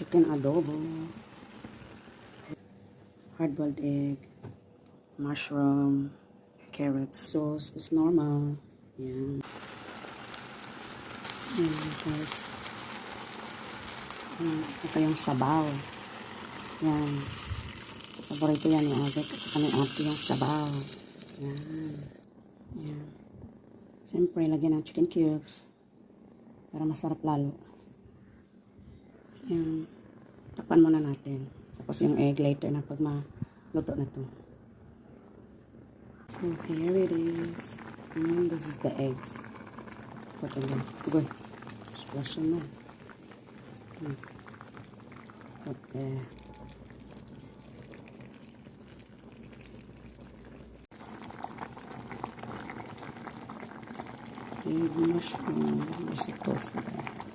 chicken adobo, hard-boiled egg, mushroom, carrot sauce is normal. Yan. Yan, guys. Yan, saka yung sabaw. Yan. Paborito yan ni Ate. Saka ni Ate yung sabaw. Yan. Yan. Siyempre, lagyan ng chicken cubes. Para masarap lalo. Yan. Takpan muna natin. Tapos yung egg later na pag maluto na to. So, here it is. And this is the eggs. Put it in. Good. Splash them na. Put there. Egg mushroom. There's a tofu there.